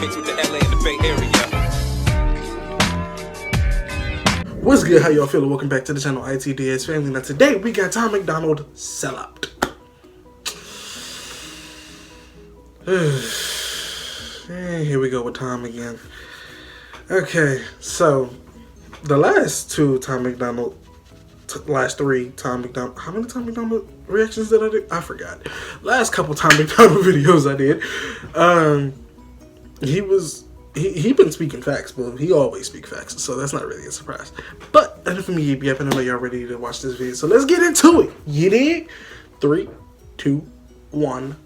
mixed with the LA and the Bay Area. What's good? How y'all feeling? Welcome back to the channel ITDS family. Now today we got Tom MacDonald Sellout. And here we go with Tom again. Okay, so the last two Tom MacDonald, last three Tom MacDonald, how many Tom MacDonald reactions did I do? I forgot. Last couple Tom MacDonald videos I did. He been speaking facts, but he always speak facts, so that's not really a surprise. But enough of me yip yapping. I know y'all ready to watch this video, so let's get into it. You dig? 3, 2, 1,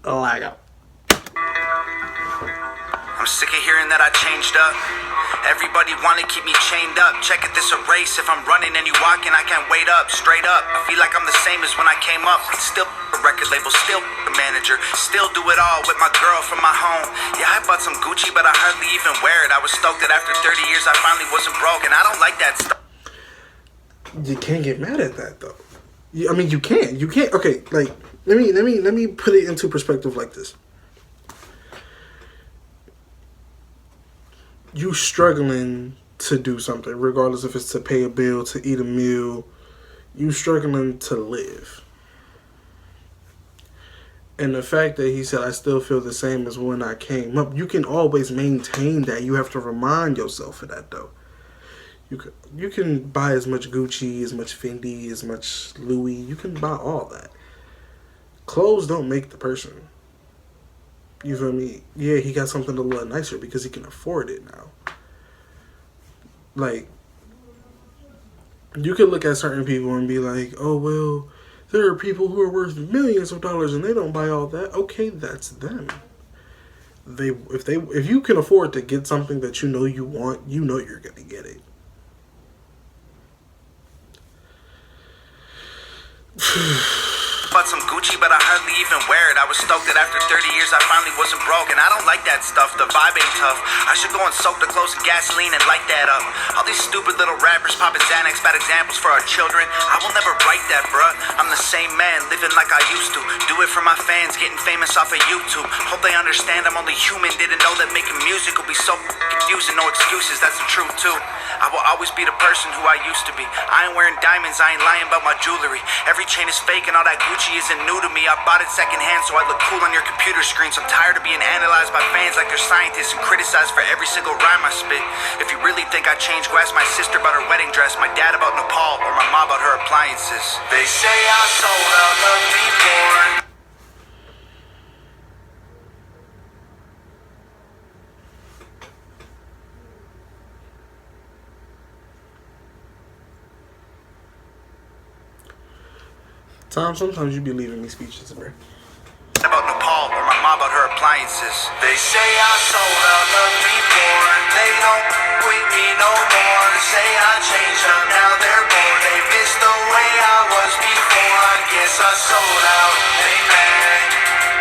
lag out. I'm sick of hearing that I changed up. Everybody wanna keep me chained up. Check it, this a race. If I'm running and you walking, I can't wait up. Straight up, I feel like I'm the same as when I came up. Still a record label, still a manager, still do it all with my girl from my home. Yeah, I bought some Gucci, but I hardly even wear it. I was stoked that after 30 years I finally wasn't broke, and I don't like that stuff. You can't get mad at that though. I mean, you can. You can't. Okay, like let me put it into perspective like this. You struggling to do something, regardless if it's to pay a bill, to eat a meal, you struggling to live. And the fact that he said, I still feel the same as when I came up, you can always maintain that. You have to remind yourself of that, though. You can buy as much Gucci, as much Fendi, as much Louis. You can buy all that. Clothes don't make the person. You feel me? Yeah, he got something a little nicer because he can afford it now. Like, you could look at certain people and be like, oh, well, there are people who are worth millions of dollars and they don't buy all that. Okay, that's them. If you can afford to get something that you know you want, you know you're going to get it. Bought some Gucci, but I hardly even wear it. I was stoked that after 30 years I finally wasn't broke, and I don't like that stuff. The vibe ain't tough. I should go and soak the clothes in gasoline and light that up. All these stupid little rappers popping Xanax, bad examples for our children. I will never write that, bruh. I'm the same man, living like I used to. Do it for my fans, getting famous off of YouTube. Hope they understand I'm only human. Didn't know that making music would be so confusing. No excuses, that's the truth too. I will always be the person who I used to be. I ain't wearing diamonds, I ain't lying about my jewelry. Every chain is fake and all that Gucci isn't new to me. I bought it secondhand so I look cool on your computer screens. I'm tired of being analyzed by fans like they're scientists and criticized for every single rhyme I spit. If you really think I changed, go ask my sister about her wedding dress, my dad about Nepal, or my mom about her appliances. They say I sold out of me born. Tom, sometimes you be leaving me speechless, bro. About Nepal or my mom about her appliances. They say I sold out of me born. They don't with me no more. Say I changed up, now they're bored. They miss the way I was before. I guess I sold out. Amen.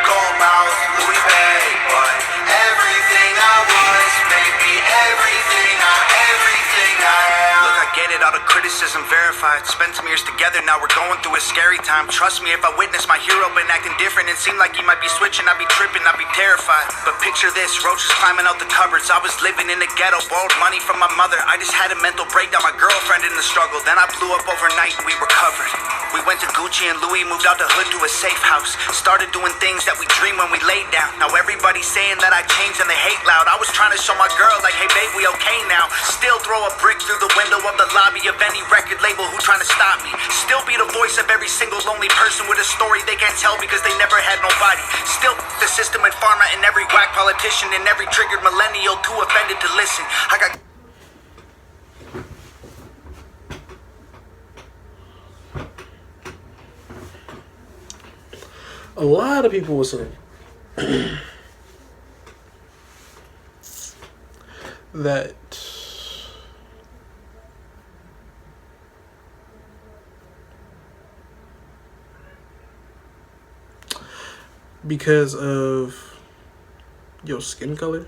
Gold mouth, Louis Bay. But everything I was, maybe everything I am. Look, I get it, all the criticism verified. Spent some years together, now we're going through a scary time. Trust me, if I witness my hero been acting different and seemed like he might be switching, I'd be tripping, I'd be terrified. But picture this, roaches climbing out the cupboards. I was living in the ghetto, borrowed money from my mother. I just had a mental breakdown, my girlfriend in the struggle. Then I blew up overnight and we recovered. We went to Gucci and Louis, moved out the hood to a safe house. Started doing things that we dream when we laid down. Now everybody's saying that I changed and they hate loud. I was trying to show my girl like, hey babe, we okay now. Still throw a brick through the window of the lobby of any record label who trying to stop me. Still be the voice of every single lonely person with a story they can't tell because they never had nobody. Still the system and pharma and every whack politician and every triggered millennial too offended to listen. I got a lot of people will say that because of your skin color,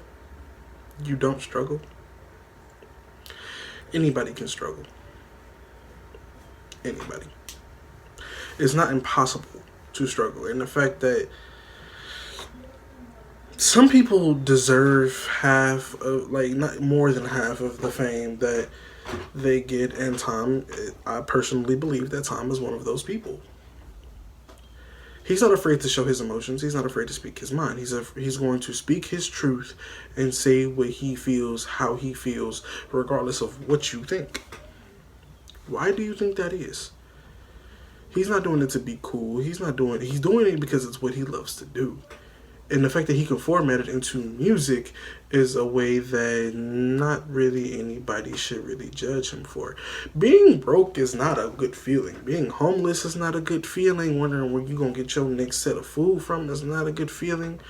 you don't struggle. Anybody can struggle. Anybody. It's not impossible to struggle. And the fact that some people deserve half of, like, not more than half of the fame that they get, and Tom, I personally believe that Tom is one of those people. He's not afraid to show his emotions. He's not afraid to speak his mind. He's going to speak his truth and say what he feels, how he feels, regardless of what you think. Why do you think that is? He's not doing it to be cool. He's doing it because it's what he loves to do. And the fact that he can format it into music is a way that not really anybody should really judge him for. Being broke is not a good feeling. Being homeless is not a good feeling. Wondering where you're going to get your next set of food from is not a good feeling.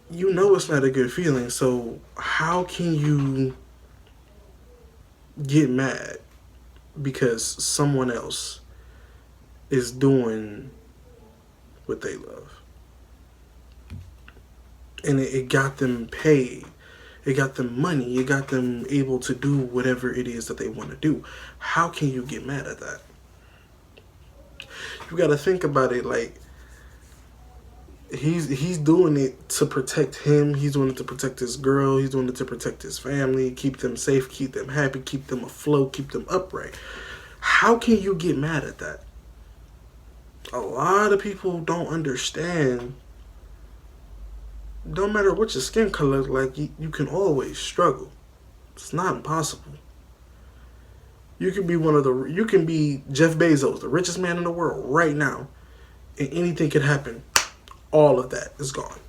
You know it's not a good feeling. So how can you get mad because someone else is doing what they love? And it got them paid. It got them money. It got them able to do whatever it is that they want to do. How can you get mad at that? You got to think about it like he's doing it to protect him. He's doing it to protect his girl. He's doing it to protect his family, keep them safe, keep them happy, keep them afloat, keep them upright. How can you get mad at that? A lot of people don't understand. No matter what your skin color is like, you can always struggle. It's not impossible. You can be Jeff Bezos, the richest man in the world right now, and anything can happen. All of that is gone.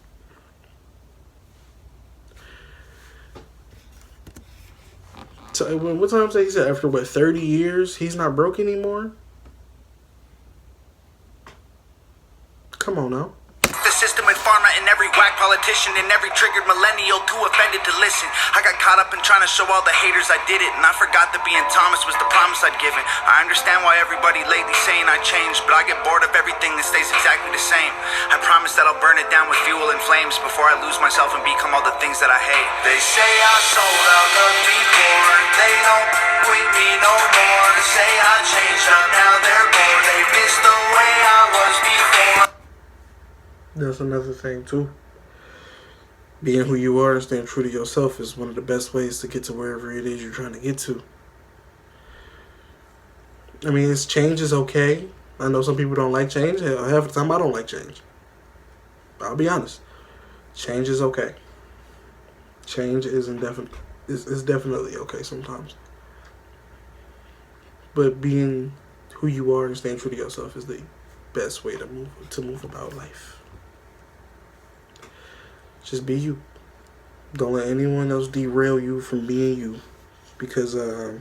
So what time he said after 30 years he's not broke anymore? Come on now. The system and pharma and every whack politician and every triggered millennial too offended to listen. I got caught up in trying to show all the haters I did it, and I forgot that being Thomas was the promise I'd given. I understand why everybody lately saying I changed, but I get bored of everything that stays exactly the same. I promise that I'll burn it down with fuel and flames before I lose myself and become all the things that I hate. They say I sold out the before, they don't with me no more. Say I changed up, now they're bored. They miss the way I was before. That's another thing too. Being who you are and staying true to yourself is one of the best ways to get to wherever it is you're trying to get to. I mean, change is okay. I know some people don't like change. Hell, half the time I don't like change. I'll be honest. Change is okay. Change is definitely okay sometimes. But being who you are and staying true to yourself is the best way to move about life. Just be you. Don't let anyone else derail you from being you, because it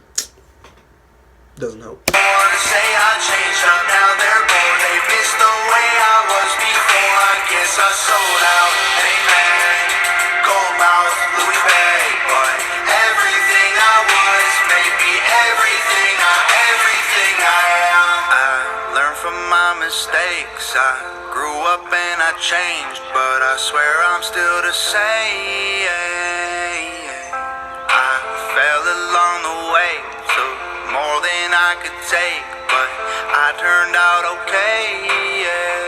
doesn't help. Say I changed up, now they're bored. They missed the way I was before. I guess I sold out. Amen. Gold mouth, Louis Bay, but everything I was, maybe everything I am. I learned from my mistakes. I grew up and I changed, but I swear I'm still the same. I fell along the way, took more than I could take, but I turned out okay.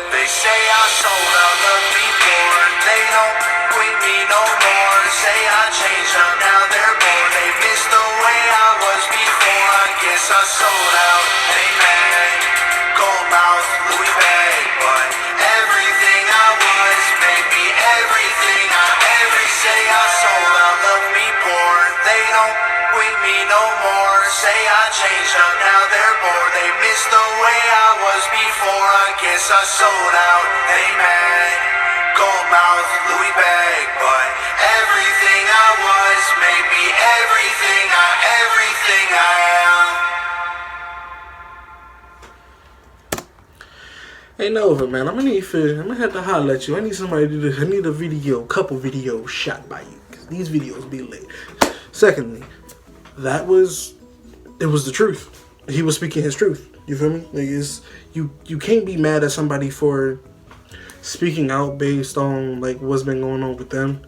They say I sold out the before, they don't with me no more. Say I changed up, now they're bored. They missed the way I was before. I guess I sold out. Amen. Gold mouth, Louis Bay, but everything I was, maybe everything I ever. Say I sold out, love me poor. They don't with me no more. Say I changed up, now they're bored. They missed the way I was before. I guess I sold out. Amen. Gold mouth, Louis Bay, but everything I was, maybe everything I am. Ain't over, man. I'm gonna have to holler at you. I need somebody to do. I need a couple videos shot by you, because these videos be lit. Secondly, it was the truth. He was speaking his truth. You feel me? Like you can't be mad at somebody for speaking out based on like what's been going on with them.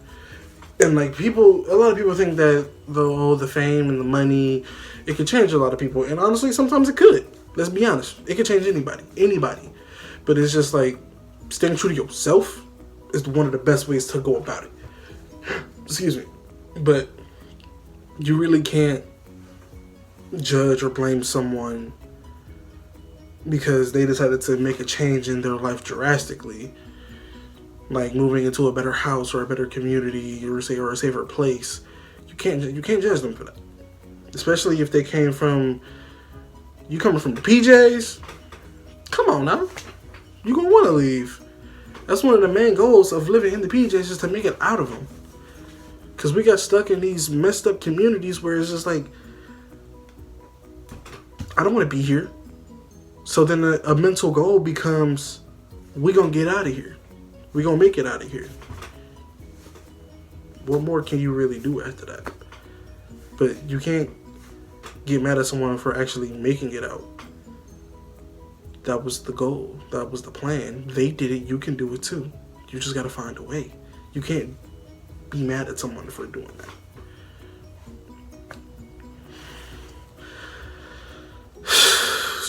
And like a lot of people think that the fame and the money, it could change a lot of people. And honestly, sometimes it could. Let's be honest. It could change anybody. But it's just like staying true to yourself is one of the best ways to go about it. Excuse me. But you really can't judge or blame someone because they decided to make a change in their life drastically, like moving into a better house or a better community or a safer place. You can't judge them for that, especially if they came from you coming from the PJs. Come on now, you gonna want to leave. That's one of the main goals of living in the PJs, is to make it out of them. Because we got stuck in these messed up communities where it's just like, I don't want to be here. So then a mental goal becomes, we gonna get out of here. We gonna make it out of here. What more can you really do after that? But you can't get mad at someone for actually making it out. That was the goal. That was the plan. They did it. You can do it too. You just gotta find a way. You can't be mad at someone for doing that.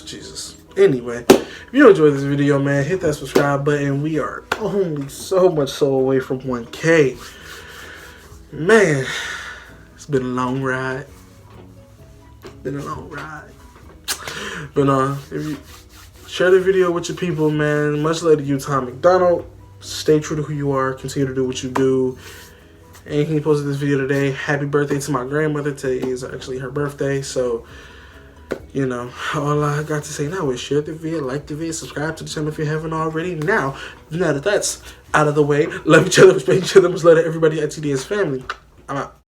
Jesus. Anyway, if you enjoyed this video, man, hit that subscribe button. We are only so much so away from 1K. Man, it's been a long ride. But if you share the video with your people, man. Much love to you, MacDonald. Stay true to who you are. Continue to do what you do. And he posted this video today. Happy birthday to my grandmother. Today is actually her birthday. So, you know, all I got to say now is share the video, like the video, subscribe to the channel if you haven't already. Now that that's out of the way, love each other, respect each other, much love to everybody at ITDS family. I'm out.